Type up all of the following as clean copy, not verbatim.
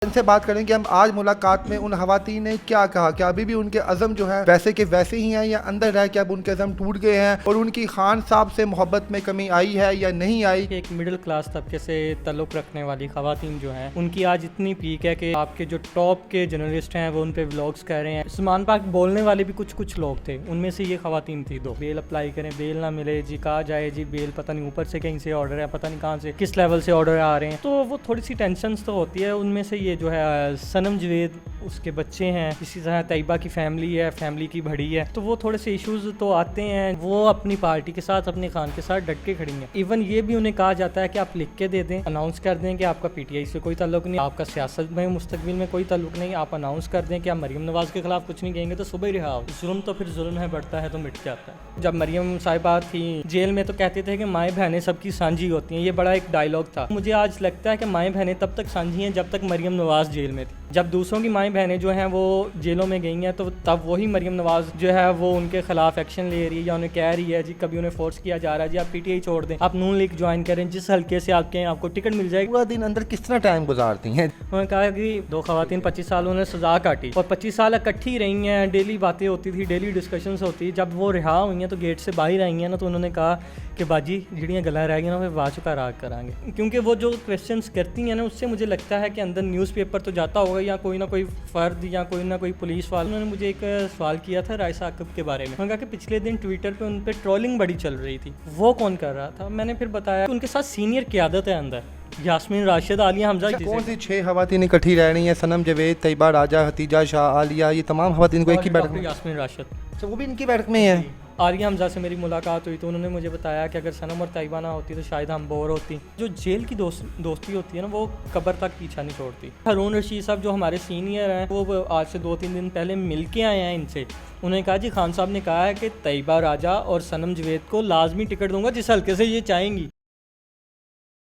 इनसे बात करें कि हम आज मुलाकात में उन खवातीन ने क्या कहा, क्या अभी भी उनके अज़म जो है वैसे के वैसे ही हैं या अंदर रह के अब उनके अज़म टूट गए हैं और उनकी खान साहब से मोहब्बत में कमी आई है या नहीं आई। एक मिडिल क्लास तबके से ताल्लुक़ रखने वाली खवातीन जो हैं उनकी आज इतनी पीक है कि आपके जो टॉप के जर्नलिस्ट हैं वो उन पे व्लॉग्स कर रहे हैं। सलमान पाक बोलने वाले भी कुछ लोग थे, उनमें से ये खवातीन थी दो। बेल अप्लाई करें, बेल ना मिले जी, कहा जाए जी बेल पता नहीं ऊपर से कहीं से ऑर्डर है, पता नहीं कहाँ से किस लेवल से ऑर्डर आ रहे हैं, तो वो थोड़ी सी टेंशन तो होती है। उनमें से ये जो है सनम जवेद, उसके बच्चे हैं, इसी तरह तैयबा की फैमिली है, फैमिली की बड़ी है, तो वो थोड़े से इश्यूज तो आते हैं। वो अपनी पार्टी के साथ, अपने खान के साथ डट के खड़ी हैं। इवन ये भी उन्हें कहा जाता है कि आप लिख के दे दें, अनाउंस कर दें कि आपका पीटीआई से कोई ताल्लुक नहीं, आपका सियासत में मुस्तकबिल में कोई ताल्लुक नहीं, आप अनाउंस कर दें कि आप मरीम नवाज के खिलाफ कुछ नहीं कहेंगे तो सुबह ही रिहा हो। जुल्म तो फिर जुल्म है, बढ़ता है तो मिट जाता है। जब मरीम साहिबा थी जेल में तो कहते थे कि माएँ बहनें सबकी सांझी होती हैं, ये बड़ा एक डायलॉग था। मुझे आज लगता है कि माएँ बहनें तब तक सांझी हैं जब तक मरीम नवाज जेल में थी। जब दूसरों की माएँ बहनें जो हैं वो जेलों में गई हैं तो तब वही मरीम नवाज जो है वो उनके खिलाफ एक्शन ले रही है या उन्हें कह रही है जी, कभी उन्हें फोर्स किया जा रहा है जी आप पीटीआई छोड़ दें, आप नून लीग ज्वाइन करें, जिस हल्के से आपको टिकट मिल जाएगी। पूरा दिन अंदर किस तरह टाइम गुजारती हैं? उन्होंने कहा कि दो खवातीन 25 साल उन्होंने सजा काटी और 25 साल इकट्ठी रही हैं, डेली बातें होती थी, डेली डिस्कशंस होती। जब वो रिहा हुई हैं तो गेट से बाहर आई हैं ना, तो उन्होंने कहा कि बाजी जिहड़ियां गल्लां रह गई ना फिर बाद चुका राग करांगे, क्योंकि वो जो क्वेश्चंस करती हैं ना उससे मुझे लगता है कि अंदर न्यूज़पेपर तो जाता होगा या कोई ना कोई फ़र्द या कोई ना कोई पुलिस वाला। उन्होंने मुझे एक सवाल किया था रायसा आकब के बारे में। उन्होंने कहा कि पिछले दिन ट्विटर पे उन पर ट्रोलिंग बड़ी चल रही थी, वो कौन कर रहा था? मैंने फिर बताया उनके साथ सीनियर क़यादत है अंदर, यास्मीन राशिद, आलिया हमजा। कौन सी 6 खवातीन इकट्ठी रह रही हैं? सनम जवेद, तैयबा राजा, हतीजा शाह, आलिया, ये तमाम खवातीन को एक ही बैठक में? यास्मीन राशिद, अच्छा, वो भी इनकी बैठक में है। आलिया हमजा से मेरी मुलाकात हुई तो उन्होंने मुझे बताया कि अगर सनम और तैयबा ना होती तो शायद हम बोर होती। जो जेल की दोस्ती होती है ना वो कब्र तक पीछा नहीं छोड़ती। हारून रशीद साहब जो हमारे सीनियर हैं वो आज से 2-3 दिन पहले मिल के आए हैं इनसे। उन्होंने कहा जी खान साहब ने कहा है कि तैयबा राजा और सनम जवेद को लाजमी टिकट दूंगा जिस हल्के से ये चाहेंगी।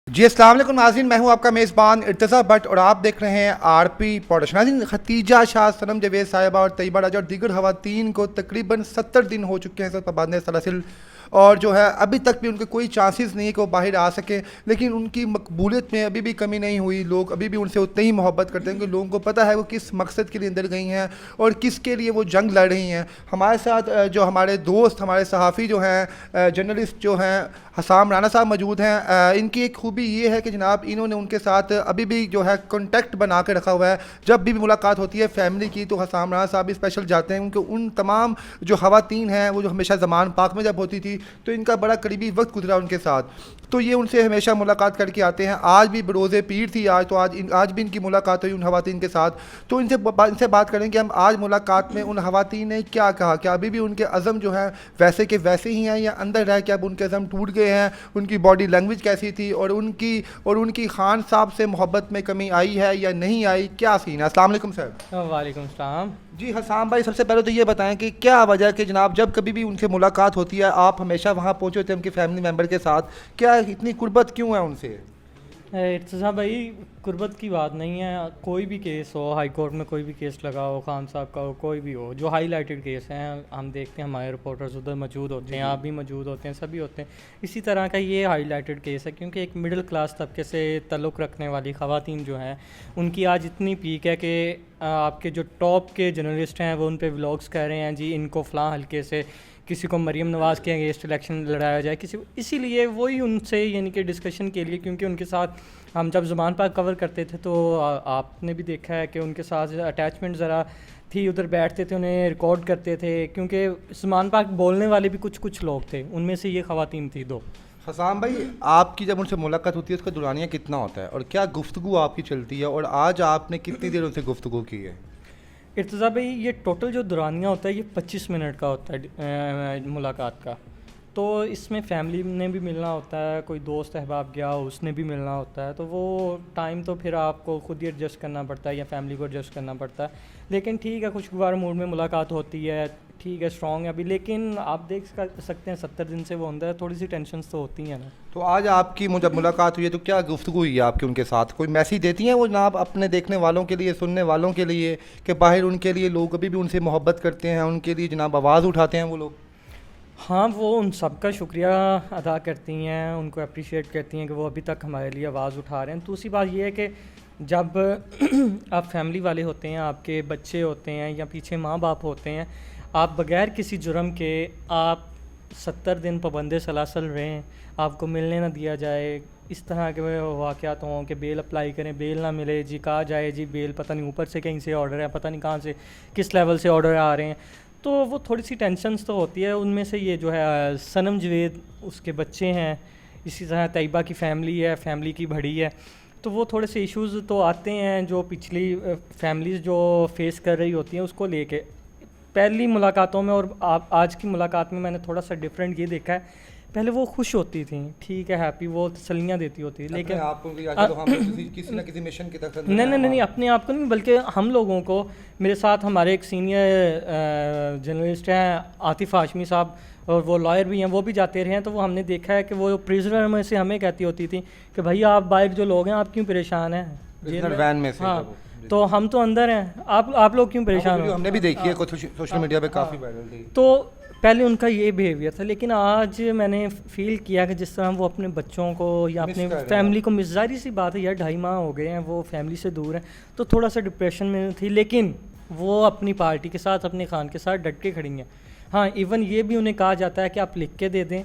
जी अस्सलाम वालेकुम नाज़रीन, मैं हूं आपका मेज़बान इर्तज़ा भट्ट और आप देख रहे हैं आरपी प्रोडक्शन। नाज़रीन, हतीजा शाह, सनम जवेद साहिबा और तैयबा राजा और दीगर खवातीन को तकरीबन 70 दिन हो चुके हैं सर पाबंद सलासिल, और जो है अभी तक भी उनके कोई चांसेस नहीं है कि वो बाहर आ सके। लेकिन उनकी मकबूलियत में अभी भी कमी नहीं हुई। लोग अभी भी उनसे उतने ही मोहब्बत करते हैं क्योंकि लोगों को पता है वो किस मकसद के लिए अंदर गई हैं और किसके लिए वो जंग लड़ रही हैं। हमारे साथ जो हमारे दोस्त, हमारे सहाफ़ी जो हैं, जर्नलिस्ट जो हैं, हसाम राना साहब मौजूद हैं। इनकी एक खूबी ये है कि जनाब इन्होंने उनके साथ अभी भी जो है कॉन्टैक्ट बना के रखा हुआ है। जब भी मुलाकात होती है फैमिली की तो हसाम राना साहब भी स्पेशल जाते हैं, क्योंकि उन तमाम जो खवातीन हैं वो जो हमेशा ज़मान पाक में जब होती थी तो इनका बड़ा करीबी वक्त गुजरा उनके साथ, तो ये उनसे हमेशा मुलाकात करके आते हैं। आज भी बरोज़े पीर थी आज, तो आज भी इनकी मुलाकात हुई उन खवातीन के साथ। तो इनसे बात करें कि हम आज मुलाकात में उन खवातीन ने क्या कहा, क्या अभी भी उनके अज़म जो हैं वैसे के वैसे ही हैं या अंदर रह के अब उनके अज़म टूट गए हैं, उनकी बॉडी लैंग्वेज कैसी थी और उनकी खान साहब से मोहब्बत में कमी आई है या नहीं आई, क्या सीन है? अस्सलाम वालेकुम सर। वालेकुम सलाम। जी हसाम भाई, सबसे पहले तो ये बताएं कि क्या वजह है कि जनाब जब कभी भी उनसे मुलाकात होती है आप हमेशा वहाँ पहुँचे होते हैं उनके फैमिली मेम्बर के साथ, क्या इतनी कुर्बत क्यों है उनसे? इर्तज़ा भाई, कुर्बत की बात नहीं है। कोई भी केस हो, हाई कोर्ट में कोई भी केस लगा हो, खान साहब का हो, कोई भी हो, जो हाईलाइटेड केस हैं हम देखते हैं, हमारे रिपोर्टर्स उधर मौजूद होते हैं, आप भी मौजूद होते हैं, सभी होते हैं। इसी तरह का ये हाईलाइटेड केस है क्योंकि एक मिडिल क्लास तबके से ताल्लुक़ रखने वाली खवातीन जो हैं उनकी आज इतनी पीक है कि आपके जो टॉप के जर्नलिस्ट हैं वो उन पर व्लॉग्स कर रहे हैं जी इनको फ़लाँ हल्के से किसी को मरीम नवाज़ के अगेंस्ट इलेक्शन लड़ाया जाए, किसी इसीलिए वही उनसे यानी कि डिस्कशन के लिए, क्योंकि उनके साथ हम जब ज़ुबान पाक कवर करते थे तो आपने भी देखा है कि उनके साथ अटैचमेंट ज़रा थी, उधर बैठते थे, उन्हें रिकॉर्ड करते थे, क्योंकि ज़ुबान पाक बोलने वाले भी कुछ लोग थे, उनमें से ये खवातीन थी दो। हसाम भाई, आपकी जब उनसे मुलाकात होती है उसका दुरानिया कितना होता है और क्या गुफ्तगू आपकी चलती है और आज आपने कितनी देर उनसे गुफ्तगू की है? इर्तज़ा भाई, ये टोटल जो दुरानिया होता है ये 25 मिनट का होता है मुलाकात का। तो इसमें फैमिली ने भी मिलना होता है, कोई दोस्त अहबाब गया उसने भी मिलना होता है, तो वो टाइम तो फिर आपको ख़ुद ही एडजस्ट करना पड़ता है या फैमिली को एडजस्ट करना पड़ता है। लेकिन ठीक है, खुशगवार मूड में मुलाकात होती है, ठीक है, स्ट्रॉन्ग है अभी। लेकिन आप देख सकते हैं 70 दिन से वो अंदर है, थोड़ी सी टेंशन तो होती हैं ना। तो आज आपकी जब मुलाकात हुई है तो क्या गुफ्तगू हुई है आपकी उनके साथ? कोई मैसेज देती हैं वो जनाब अपने देखने वालों के लिए, सुनने वालों के लिए, कि बाहर उनके लिए लोग अभी भी उनसे मोहब्बत करते हैं, उनके लिए जनाब आवाज़ उठाते हैं वो लोग? हाँ, वो उन सब का शुक्रिया अदा करती हैं, उनको अप्रिशिएट करती हैं कि वो अभी तक हमारे लिए आवाज़ उठा रहे हैं। दूसरी बात ये है कि जब आप फैमिली वाले होते हैं, आपके बच्चे होते हैं या पीछे माँ बाप होते हैं, आप बगैर किसी जुर्म के आप 70 दिन पाबंद सलासल रहें, आपको मिलने ना दिया जाए, इस तरह के वाक़यात हों कि बेल अप्लाई करें, बेल ना मिले, जी कहा जाए जी बेल पता नहीं ऊपर से कहीं से ऑर्डर है, पता नहीं कहाँ से किस लेवल से ऑर्डर आ रहे हैं, तो वो थोड़ी सी टेंशन्स तो होती है। उनमें से ये जो है सनम जवेद, उसके बच्चे हैं, इसी तरह तैयबा की फ़ैमिली है, फैमिली की बड़ी है, तो वो थोड़े से इश्यूज़ तो आते हैं जो पिछली फैमिलीज़ जो फेस कर रही होती हैं उसको लेके। पहली मुलाकातों में और आज की मुलाकात में मैंने थोड़ा सा डिफरेंट ये देखा है, पहले वो खुश होती थी, ठीक है, हैप्पी, वो तसल्लियाँ देती होती थी, लेकिन आपको तो हम किसी ना किसी मिशन की तरफ नहीं, अपने आप को नहीं, बल्कि हम लोगों को, मेरे साथ हमारे एक सीनियर जर्नलिस्ट हैं आतिफ हाशमी साहब, और वो लॉयर भी हैं, वो भी जाते रहे हैं, तो वो हमने देखा है कि वो प्रिजनर में से हमें कहती होती थी कि भाई आप बाहर जो लोग हैं आप क्यों परेशान हैं वैन में से। हाँ, तो हम तो अंदर हैं, आप लोग क्यों परेशान हो। हमने भी देखी है, कुछ सोशल मीडिया पे काफ़ी वायरल थी। तो पहले उनका ये बिहेवियर था, लेकिन आज मैंने फ़ील किया कि जिस तरह वो अपने बच्चों को या अपने फैमिली को ज़ाहिर सी बात है यार 2.5 माह हो गए हैं वो फैमिली से दूर हैं, तो थोड़ा सा डिप्रेशन में थी, लेकिन वो अपनी पार्टी के साथ, अपने खान के साथ डट के खड़ी हैं। हाँ, इवन ये भी उन्हें कहा जाता है कि आप लिख के दे दें,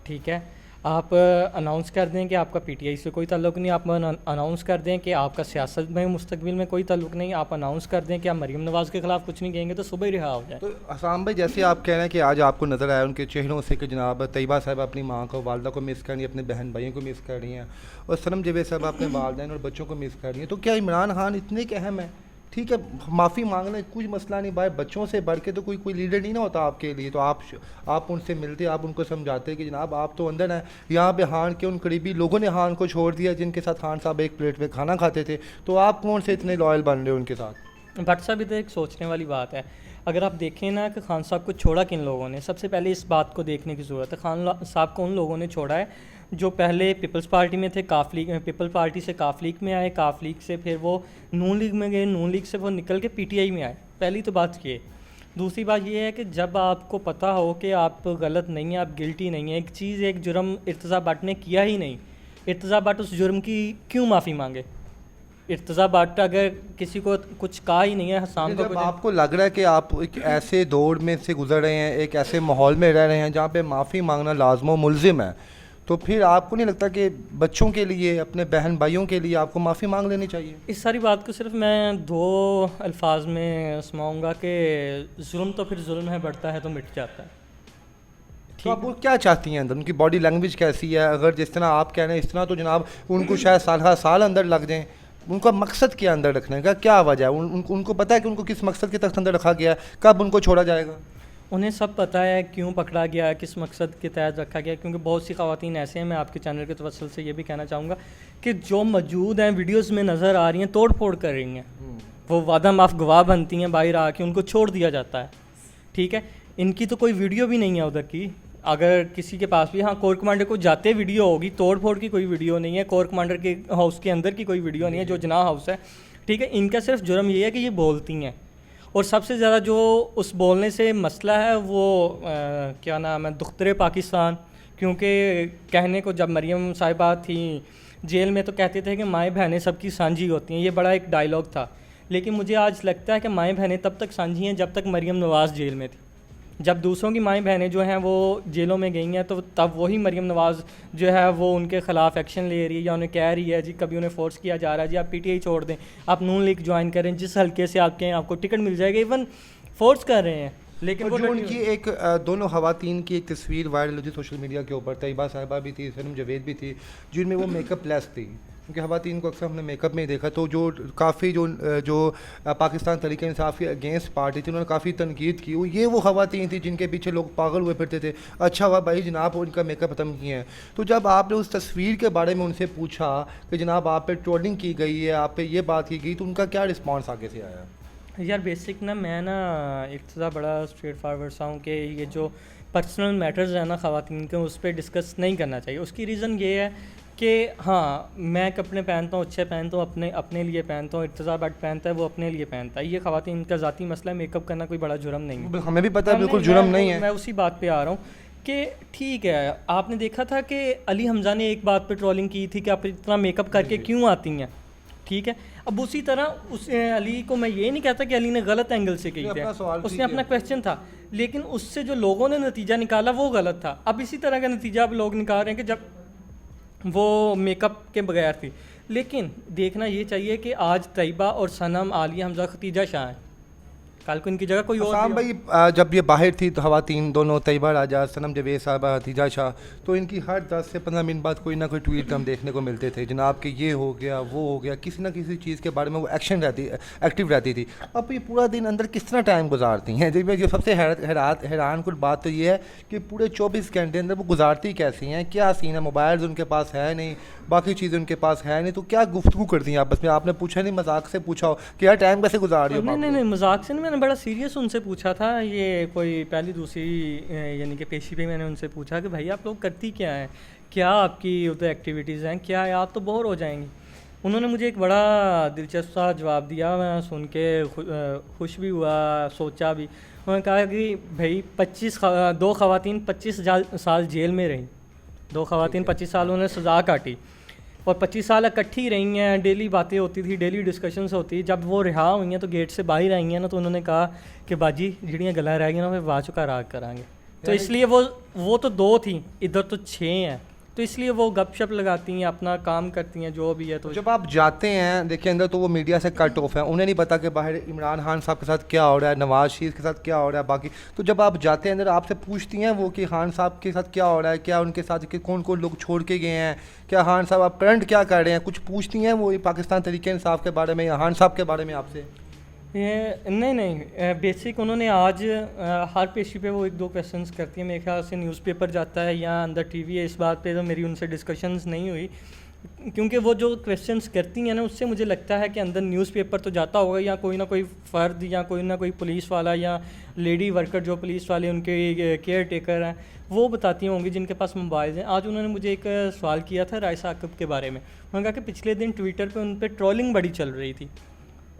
ठीक है, आप अनाउंस कर दें कि आपका पीटीआई से कोई ताल्लुक़ नहीं, आप अनाउंस कर दें कि आपका सियासत में मुस्तकबिल में कोई ताल्लुक़ नहीं, आप अनाउंस कर दें कि आप मरीम नवाज़ के ख़िलाफ़ कुछ नहीं कहेंगे तो सुबह ही रिहा हो जाए। तो हसाम भाई, जैसे आप कह रहे हैं कि आज आपको नज़र आया उनके चेहरों से कि जनाब तैयबा साहब अपनी माँ को, वालदा को मिस कर रही हैं, अपने बहन भाइयों को मिस कर रही हैं, और सनम जवेद साहब अपने वालदैन और बच्चों को मिस कर रही हैं, तो क्या इमरान खान इतने के अहम है? ठीक है, माफ़ी मांगना कुछ मसला नहीं भाई, बच्चों से बढ़ के तो कोई लीडर नहीं ना होता आपके लिए, तो आप उनसे मिलते, आप उनको समझाते कि जनाब आप तो अंदर हैं, यहाँ पे खान के उन करीबी लोगों ने खान को छोड़ दिया जिनके साथ खान साहब एक प्लेट में खाना खाते थे, तो आप कौन से इतने लॉयल बन रहे हो उनके साथ। भट्ट साहब, इधर एक सोचने वाली बात है, अगर आप देखें ना कि खान साहब को छोड़ा किन लोगों ने, सबसे पहले इस बात को देखने की ज़रूरत है। खान साहब को उन लोगों ने छोड़ा है जो पहले पीपल्स पार्टी में थे, काफ लीग, पीपल पार्टी से काफ लीग में आए, काफ लीग से फिर वो नून लीग में गए, नून लीग से वो निकल के पीटीआई में आए। पहली तो बात ये। दूसरी बात ये है कि जब आपको पता हो कि आप गलत नहीं हैं, आप गिल्टी नहीं हैं, एक चीज़, एक जुर्म इर्तज़ा भट्ट ने किया ही नहीं, इर्तज़ा भट्ट उस जुर्म की क्यों माफ़ी मांगे। इर्तज़ा भट्ट अगर किसी को कुछ कहा ही नहीं है, हसाम को, आपको लग रहा है कि आप एक ऐसे दौर में से गुजर रहे हैं, एक ऐसे माहौल में रह रहे हैं जहाँ पे माफ़ी मांगना लाजमो मुलजिम है, तो फिर आपको नहीं लगता कि बच्चों के लिए, अपने बहन भाइयों के लिए आपको माफ़ी मांग लेनी चाहिए? इस सारी बात को सिर्फ मैं 2 अल्फाज में समाऊंगा कि जुल्म तो फिर जुल्म है, बढ़ता है तो मिट जाता है। तो आप वो क्या चाहती हैं अंदर, उनकी बॉडी लैंग्वेज कैसी है? अगर जिस तरह आप कह रहे हैं इस तरह, तो जनाब उनको शायद साल अंदर लग जाएं, उनका मकसद क्या अंदर रखने का, क्या वजह है? उनको पता है कि उनको किस मकसद के तहत अंदर रखा गया है, कब उनको छोड़ा जाएगा? उन्हें सब पता है क्यों पकड़ा गया, किस मकसद के तहत रखा गया, क्योंकि बहुत सी ख़वातीन ऐसे हैं, मैं आपके चैनल के तवस्सुल से ये भी कहना चाहूँगा कि जो मौजूद हैं, वीडियोस में नज़र आ रही हैं, तोड़ फोड़ कर रही हैं, वो वादा माफ़ गवाह बनती हैं, बाहर आके उनको छोड़ दिया जाता है, ठीक है। इनकी तो कोई वीडियो भी नहीं है उधर की, अगर किसी के पास भी, हाँ, कोर कमांडर को जाते वीडियो होगी, तोड़ फोड़ की कोई वीडियो नहीं है, कोर कमांडर के हाउस के अंदर की कोई वीडियो नहीं है जो जना हाउस है, ठीक है। इनका सिर्फ जुर्म ये है कि ये बोलती हैं, और सबसे ज़्यादा जो उस बोलने से मसला है वो क्या नाम है, दुख्तरे पाकिस्तान, क्योंकि कहने को जब मरियम साहिबा थी जेल में तो कहते थे कि माएँ बहनें सबकी साझी होती हैं, ये बड़ा एक डायलॉग था, लेकिन मुझे आज लगता है कि माएँ बहनें तब तक साझी हैं जब तक मरियम नवाज़ जेल में थी। जब दूसरों की माएँ बहनें जो हैं वो जेलों में गई हैं, तो तब वही मरियम नवाज़ जो है वो उनके ख़िलाफ़ एक्शन ले रही है या उन्हें कह रही है जी, कभी उन्हें फ़ोर्स किया जा रहा है जी आप पीटीआई छोड़ दें, आप नून लीग ज्वाइन करें, जिस हल्के से आपके हैं आपको टिकट मिल जाएगा, इवन फोर्स कर रहे हैं। लेकिन जो उनकी एक दोनों ख़वातीन की एक तस्वीर वायरल हुई सोशल मीडिया के ऊपर, तैयबा साहिबा भी थी, सनम जवेद भी थी, जिनमें वो मेकअप लेस थी, क्योंकि ख़वातीन को अक्सर हमने मेकअप में ही देखा, तो जो काफ़ी जो पाकिस्तान तहरीक इंसाफ के अगेंस्ट पार्टी थी, उन्होंने काफ़ी तनकीद की। वो ख़वातीन थी जिनके पीछे लोग पागल हुए फिरते थे, अच्छा हुआ भाई जनाब उनका मेकअप ख़त्म किए हैं। तो जब आपने उस तस्वीर के बारे में उनसे पूछा कि जनाब आप पे ट्रोलिंग की गई है, आप पे ये बात की गई, तो उनका क्या रिस्पॉन्स आगे से आया? यार बेसिक ना, मैं ना इतना बड़ा स्ट्रेट फारवर्ड सा हूँ कि ये जो पर्सनल मैटर्स है ना ख़वातीन के, उस पर डिस्कस नहीं करना चाहिए। उसकी रीज़न ये है कि हाँ, मैं कपड़े पहनता हूँ, अच्छे पहनता हूँ, अपने लिए पहनता हूँ, इर्तज़ा भट्ट पहनता है वो अपने लिए पहनता है, ये ख़वातीन का ज़ाती मसला है, मेकअप करना कोई बड़ा जुर्म नहीं है, हमें भी पता है बिल्कुल जुर्म नहीं है। मैं उसी बात पे आ रहा हूँ कि ठीक है, आपने देखा था कि अली हमज़ा ने एक बात पे ट्रोलिंग की थी कि आप इतना मेकअप करके क्यों आती हैं, ठीक है। अब उसी तरह उस अली को मैं ये नहीं कहता कि अली ने गलत एंगल से की अपना सवाल थी, उसने ठीक अपना है। क्वेश्चन था, लेकिन उससे जो लोगों ने नतीजा निकाला वो गलत था। अब इसी तरह का नतीजा अब लोग निकाल रहे हैं कि जब वो मेकअप के बगैर थी। लेकिन देखना ये चाहिए कि आज तैयबा और सनम, आलिया हमजा, खतीजा शाह हैं, कल को इनकी जगह कोई और साम भी हो। भाई जब ये बाहर थी तो खवातीन दोनों तैयबा राजा, सनम जवेद साहबा, हतीजा शाह, तो इनकी हर 10 से 15 मिनट बाद कोई ना कोई ट्वीट हम देखने को मिलते थे, जनाब कि ये हो गया वो हो गया, किसी ना किसी चीज़ के बारे में वो एक्टिव रहती थी। अब ये पूरा दिन अंदर किस तरह टाइम गुजारती हैं? जो सबसे हैरान कुल बात तो ये है कि पूरे 24 घंटे अंदर वो गुजारती कैसी हैं, क्या सीन है? मोबाइल उनके पास है नहीं, बाकी चीज़ें उनके पास है नहीं, तो क्या गुफ्तगू करती हैं आपस में? आपने पूछा नहीं, मजाक से पूछा हो कि यार टाइम कैसे गुजार रही हो? नहीं, मजाक से नहीं, मैंने बड़ा सीरियस उनसे पूछा था। ये कोई पहली दूसरी यानी कि पेशी पे मैंने उनसे पूछा कि भाई आप लोग करती क्या हैं, क्या आपकी उधर एक्टिविटीज़ हैं, क्या है, आप तो बोर हो जाएंगी। उन्होंने मुझे एक बड़ा दिलचस्प सा जवाब दिया, मैं सुन के खुश भी हुआ, सोचा भी। उन्होंने कहा कि भाई 2 ख़वातीन 25 साल जेल में रहीं, 2 ख़वातीन 25 साल उन्होंने सज़ा काटी और 25 साल इकट्ठी रही हैं, डेली बातें होती थी, डेली डिस्कशंस होती। जब वो रिहा हुई हैं तो गेट से बाहर आई हैं ना, तो उन्होंने कहा कि बाजी जिहड़ियां गल्लां रह गई ना फिर बाद चुका राग करांगे। तो इसलिए वो तो 2 थी, इधर तो 6 हैं, तो इसलिए वो गपशप लगाती हैं, अपना काम करती हैं, जो भी है। तो जब आप जाते हैं देखिए अंदर, तो वो मीडिया से कट ऑफ है, उन्हें नहीं पता कि बाहर इमरान खान साहब के साथ क्या हो रहा है, नवाज शरीफ के साथ क्या हो रहा है, बाकी। तो जब आप जाते हैं अंदर, आपसे पूछती हैं वो कि खान साहब के साथ क्या हो रहा है, क्या उनके साथ कि कौन कौन लोग छोड़ के गए हैं, क्या खान साहब आप करंट क्या कर रहे हैं, कुछ पूछती हैं वो पाकिस्तान तरीके इंसाफ के बारे में या खान साहब के बारे में आपसे? नहीं, बेसिक उन्होंने आज हर पेशी पे वो 1-2 क्वेश्चंस करती है। मेरे ख्याल से न्यूज़पेपर जाता है या अंदर टीवी है, इस बात पे तो मेरी उनसे डिस्कशंस नहीं हुई, क्योंकि वो जो क्वेश्चंस करती हैं ना, उससे मुझे लगता है कि अंदर न्यूज़पेपर तो जाता होगा, या कोई ना कोई फ़र्द या कोई ना कोई पुलिस वाला या लेडी वर्कर जो पुलिस वाले उनके केयर टेकर हैं, वो बताती होंगी जिनके पास मोबाइल हैं। आज उन्होंने मुझे एक सवाल किया था राय साकिब के बारे में। उन्होंने कहा कि पिछले दिन ट्विटर पर उन पर ट्रोलिंग बड़ी चल रही थी,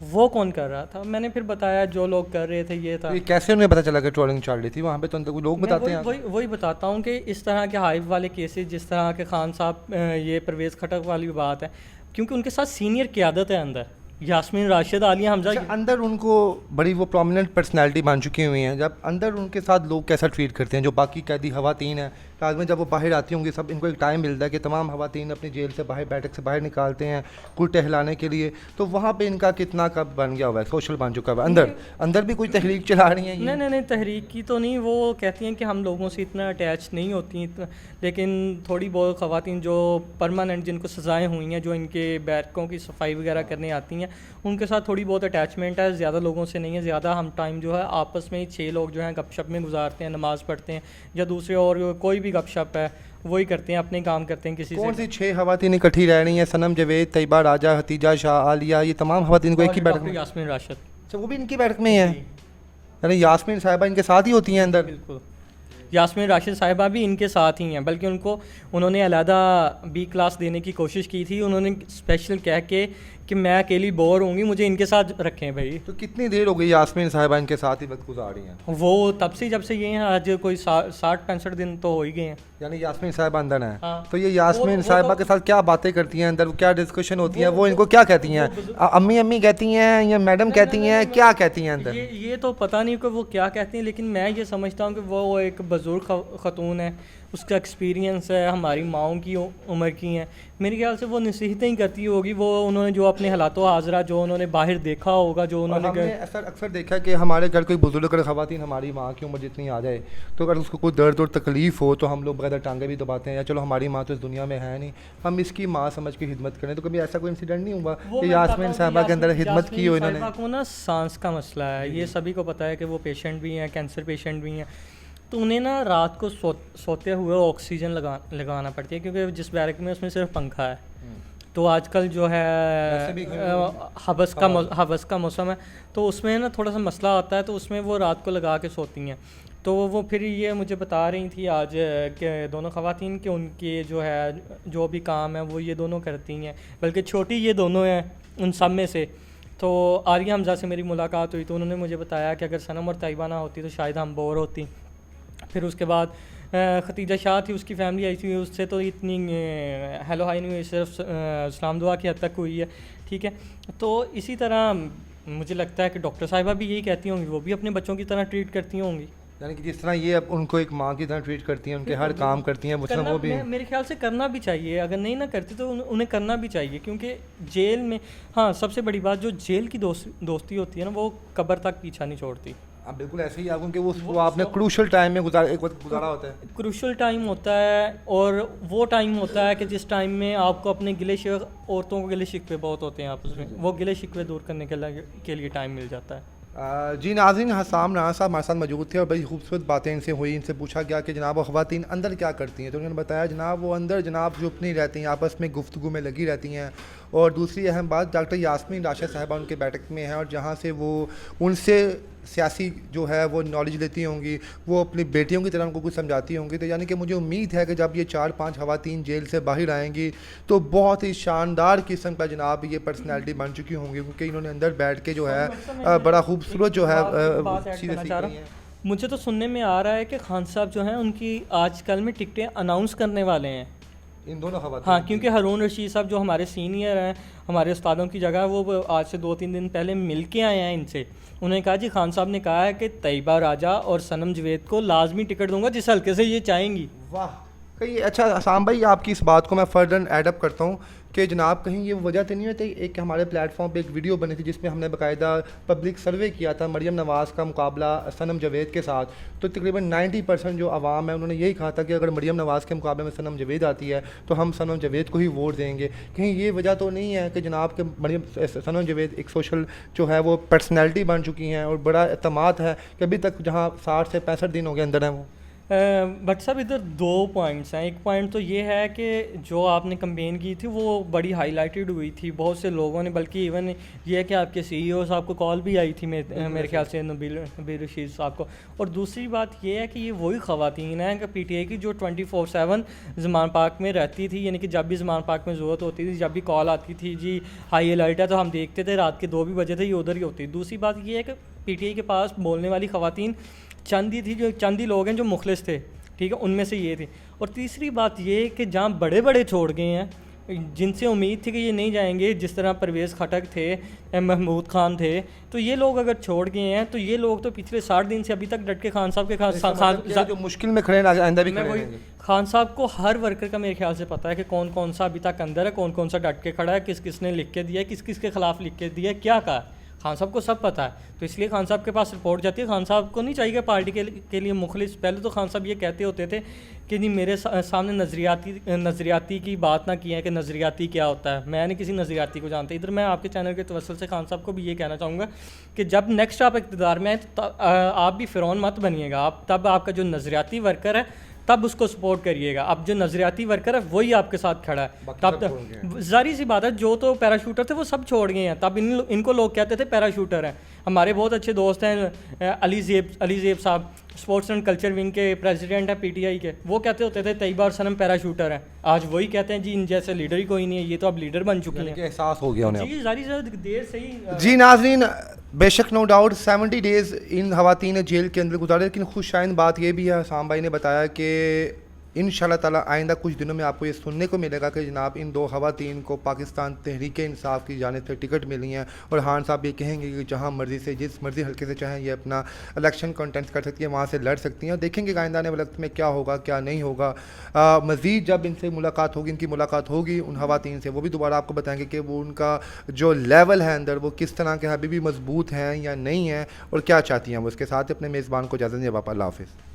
वो कौन कर रहा था? मैंने फिर बताया जो लोग कर रहे थे ये था। ये कैसे उन्हें पता चला कि ट्रोलिंग चल रही थी? वहाँ पे तो अंदर लोग बताते हैं। वही बताता हूँ कि इस तरह के हाइप वाले केसेस, जिस तरह के खान साहब, ये परवेज़ खटक वाली बात है, क्योंकि उनके साथ सीनियर क़यादत है अंदर, यास्मीन राशिद, आलिया हमजा। अच्छा, अंदर उनको बड़ी वो प्रोमिनेंट पर्सनैलिटी बन चुकी हुई हैं, जब अंदर उनके साथ लोग कैसा ट्रीट करते हैं, जो बाकी कैदी खवातीन हैं, रात में जब वो बाहर आती होंगी, सब इनको एक टाइम मिलता है कि तमाम खवातीन अपनी जेल से बाहर, बैठक से बाहर निकालते हैं कुछ टहलाने के लिए, तो वहाँ पे इनका कितना कब बन गया हुआ है, सोशल बन चुका हुआ है? अंदर भी कोई तहरीक चला रही हैं ये? नहीं, तहरीक की तो नहीं। वो कहती हैं कि हम लोगों से इतना अटैच नहीं होती, लेकिन थोड़ी बहुत खवातीन जो परमानेंट, जिनको सज़ाएँ हुई हैं, जो इनके बैरकों की सफाई वगैरह करने आती हैं, उनके साथ थोड़ी बहुत अटैचमेंट है, ज़्यादा लोगों से नहीं है। ज़्यादा हम टाइम जो है आपस में ही 6 लोग जो हैं गपशप में गुजारते हैं, नमाज़ पढ़ते हैं या दूसरे और कोई भी गपशप है वही करते हैं, अपने काम करते हैं। किसी कौन से सी 6 खवातीन इकट्ठी रह रही हैं? सनम जवेद, तैयबा राजा, हतीजा शाह, आलिया, ये तमाम खवातीन को एक ही बैठक में? यास्मीन राशिद। अच्छा, वो भी इनकी बैठक में ही है? यानी यास्मीन साहिबा इनके साथ ही होती हैं अंदर? बिल्कुल, यास्मीन राशिद साहिबा भी इनके साथ ही हैं, बल्कि उन्होंने अलहदा B क्लास देने की कोशिश की थी। उन्होंने स्पेशल कह के कि मैं अकेली बोर होंगी, मुझे इनके साथ रखें भाई। तो कितनी देर हो गई यास्मीन साहिबा इनके साथ ही वक्त गुजार रही हैं? वो तब से जब से ये हैं, आज कोई 60-65 दिन तो हो ही गए हैं। यानी यास्मीन साहिबा अंदर है? हाँ। तो ये यास्मीन वो साहिबा तो- के साथ क्या बातें करती हैं अंदर, क्या डिस्कशन होती है, वो इनको क्या कहती हैं? अम्मी अम्मी कहती हैं या मैडम कहती हैं, क्या कहती हैं अंदर? ये तो पता नहीं कि वो क्या कहती हैं, लेकिन मैं ये समझता हूँ कि वो एक बुज़ुर्ग खतून है, उसका एक्सपीरियंस है, हमारी माओं की उम्र की हैं। मेरे ख्याल से वो नसीहतें ही करती होगी। वो उन्होंने जो अपने हालात हाजरा जो उन्होंने बाहर देखा होगा, जो उन्होंने अक्सर देखा कि हमारे घर कोई बुजुर्ग अगर खवातीन हमारी माँ की उम्र जितनी आ जाए, तो अगर उसको कोई दर्द और तकलीफ़ हो तो हम लोग बगैर टांगे भी दबाते हैं, या चलो हमारी माँ तो इस दुनिया में है नहीं, हम इसकी माँ समझ के खिदमत करें। तो कभी ऐसा कोई इंसिडेंट नहीं हुआ कि यास्मीन साहिबा के अंदर खिदमत की हो इन्होंने? को ना सांस का मसला है, ये सभी को पता है कि वो पेशेंट भी हैं, कैंसर पेशेंट भी हैं, तो उन्हें ना रात को सोते हुए ऑक्सीजन लगाना पड़ती है, क्योंकि जिस बैरक में उसमें सिर्फ पंखा है। तो आजकल जो है हवस का मौसम है, तो उसमें ना थोड़ा सा मसला आता है, तो उसमें वो रात को लगा के सोती हैं। तो वो फिर ये मुझे बता रही थी आज कि दोनों ख़वातीन के उनके जो है जो भी काम है वो ये दोनों करती हैं, बल्कि छोटी ये दोनों हैं उन सब में से। तो आलिया हमजा से मेरी मुलाकात हुई तो उन्होंने मुझे बताया कि अगर सनम और तैयबा ना होती तो शायद हम बोर होती। फिर उसके बाद खतीजा शाह थी, उसकी फैमिली आई थी, उससे तो इतनी हेलो हाई नहीं हुई, सिर्फ सलाम दुआ की हद तक हुई है, ठीक है। तो इसी तरह मुझे लगता है कि डॉक्टर साहिबा भी यही कहती होंगी, वो भी अपने बच्चों की तरह ट्रीट करती होंगी। यानी कि जिस तरह ये अब उनको एक माँ की तरह ट्रीट करती हैं, उनके हर काम करती हैं, उस तरह वो भी मेरे ख्याल से करना भी चाहिए, अगर नहीं ना करती तो उन्हें करना भी चाहिए, क्योंकि जेल में, हाँ सबसे बड़ी बात जो जेल की दोस्ती होती है ना, वो कब्र तक पीछा नहीं छोड़ती। अब बिल्कुल ऐसे ही आप, क्योंकि वो आपने क्रूशल टाइम में एक वक्त गुजारा होता है। क्रूशल टाइम होता है, और वो टाइम होता है कि जिस टाइम में आपको अपने गिले शिकवे, औरतों को गिले शिकवे बहुत होते हैं आपस में, वो गिले शिकवे दूर करने के लिए टाइम मिल जाता है। जी नाज़रीन, हसाम राना साहब हमारे साथ मौजूद थे और बड़ी खूबसूरत बातें इनसे हुई। इनसे पूछा गया कि जनाब वो ख़वातीन अंदर क्या करती हैं, तो उन्होंने बताया जनाब वो अंदर जनाब चुप नहीं रहती हैं, आपस में गुफ्तगू में लगी रहती हैं। और दूसरी अहम बात, डॉक्टर यास्मीन राशिद साहिबा उनके बैठक में है, और जहाँ से वो उनसे सियासी जो है वो नॉलेज लेती होंगी, वो अपनी बेटियों की तरह उनको कुछ समझाती होंगी। तो यानी कि मुझे उम्मीद है कि जब ये 4-5 ख़वातीन जेल से बाहर आएंगी तो बहुत ही शानदार किस्म का जनाब ये पर्सनैलिटी बन चुकी होंगी, क्योंकि इन्होंने अंदर बैठ के जो है बड़ा खूबसूरत जो है चीज़ें सीखी हैं। मुझे तो सुनने में आ रहा है कि खान साहब जो हैं उनकी आजकल में टिकटें अनाउंस करने वाले हैं, इन दोनों ख़वातीन। हाँ, क्योंकि हारून रशीद साहब जो हमारे सीनियर हैं, हमारे उस्तादों की जगह, वो आज से 2-3 दिन पहले मिल के आए हैं इनसे। उन्होंने कहा जी खान साहब ने कहा है कि तैयबा राजा और सनम जवेद को लाजमी टिकट दूंगा जिस हल्के से ये चाहेंगी। वाह, कहीं अच्छा आसाम भाई, आपकी इस बात को मैं फर्दर एडअप करता हूँ कि जनाब कहीं ये वजह तो नहीं होती, एक हमारे प्लेटफॉर्म पे एक वीडियो बनी थी जिसमें हमने बाकायदा पब्लिक सर्वे किया था मरियम नवाज़ का मुकाबला सनम जवेद के साथ, तो तकरीबन 90% जो आवाम है उन्होंने यही कहा था कि अगर मरियम नवाज़ के मुकाबले में सनम जवेद आती है तो हम सनम जवेद को ही वोट देंगे। कहीं ये वजह तो नहीं है कि जनाब के सनम जवेद एक सोशल जो है वो पर्सनैलिटी बन चुकी हैं और बड़ा एतमाद है कि अभी तक जहाँ 60 से 65 दिन हो गए अंदर हैं वो। बट साहब इधर 2 पॉइंट्स हैं। एक पॉइंट तो ये है कि जो आपने कंपेन की थी वो बड़ी हाईलाइटेड हुई थी बहुत से लोगों ने, बल्कि इवन ये है कि आपके CEO साहब को कॉल भी आई थी मेरे ख्याल से नबील रशीद साहब को। और दूसरी बात ये है कि ये वही ख़वातीन हैं कि PTI की जो 24/7 ज़मान पार्क में रहती थी, यानी कि जब भी ज़मान पार्क में ज़रूरत होती थी, जब भी कॉल आती थी जी हाई अलर्ट है, तो हम देखते थे रात के 2 भी बजे थे ये उधर ही होती। दूसरी बात ये है कि PTI के पास बोलने वाली ख़वातीन चंद ही लोग हैं जो मुखलिस थे, ठीक है, उनमें से ये थे। और तीसरी बात ये कि जहाँ बड़े बड़े छोड़ गए हैं, जिनसे उम्मीद थी कि ये नहीं जाएंगे, जिस तरह परवेज़ खटक थे, महमूद खान थे, तो ये लोग अगर छोड़ गए हैं तो ये लोग तो पिछले 60 दिन से अभी तक डट के खान साहब के जो मुश्किल में खड़े हैं आइंदा भी खड़े रहेंगे। खान साहब को हर वर्कर का मेरे ख्याल से पता है कि कौन कौन सा अभी तक अंदर है, कौन कौन सा डट के खड़ा है, किस किसने लिख के दिया है, किस किस के ख़िलाफ़ लिख के दिया है, क्या कहा, खान साहब को सब पता है। तो इसलिए खान साहब के पास रिपोर्ट जाती है। खान साहब को नहीं चाहिए पार्टी के लिए मुखलिस। पहले तो खान साहब ये कहते होते थे कि नहीं मेरे सामने नज़रियाती की बात ना की है कि नज़रियाती क्या होता है, मैं नहीं किसी नज़रियाती को जानता। इधर मैं आपके चैनल के तवस्सुल से खान साहब को भी ये कहना चाहूँगा कि जब नेक्स्ट आप इक़्तिदार में आए तो आप भी फ़िरौन मत बनिएगा। आप तब आपका जो नज़रियाती वर्कर है तब उसको सपोर्ट करिएगा। अब जो नज़रियाती वर्कर है वही आपके साथ खड़ा है। तब जारी सी बात है, जो तो पैराशूटर थे वो सब छोड़ गए हैं, तब इनको लोग कहते थे पैराशूटर हैं। हमारे बहुत अच्छे दोस्त हैं अली ज़ेब साहब, स्पोर्ट्स एंड कल्चर विंग के प्रेसिडेंट हैं PTI के, वो कहते होते थे तैयबा और सनम पैराशूटर हैं। आज वही कहते हैं जी इन जैसे लीडर ही कोई नहीं है, ये तो अब लीडर बन चुकी हैं। एहसास हो गया उन्हें जी, जारी से देर से ही। जी नाज़रीन, बेशक नो डाउट 70 डेज़ इन ख़वातीन ने जेल के अंदर गुजारे, लेकिन खुशआइन बात ये भी है, साम भाई ने बताया कि इंशाल्लाह ताला आइंदा कुछ दिनों में आपको ये सुनने को मिलेगा कि जनाब इन 2 ख़वातीन को पाकिस्तान तहरीक इंसाफ की जानिब से टिकट मिली हैं। और खान साहब ये कहेंगे कि जहाँ मर्ज़ी से जिस मर्ज़ी हल्के से चाहें ये अपना इलेक्शन कंटेस्ट कर सकती हैं, वहाँ से लड़ सकती हैं। और देखेंगे कि आइंदा आने वाले वक्त में क्या होगा क्या नहीं होगा। मज़ीद जब इनसे मुलाकात होगी, इनकी मुलाकात होगी उन ख़वातीन से, वो भी दोबारा आपको बताएँगे कि वो उनका जो लेवल है अंदर वो किस तरह के अभी भी मजबूत हैं या नहीं है और क्या चाहती हैं वो। उसके साथ अपने मेज़बान को इजाज़त दें। अल्लाह हाफ़िज़।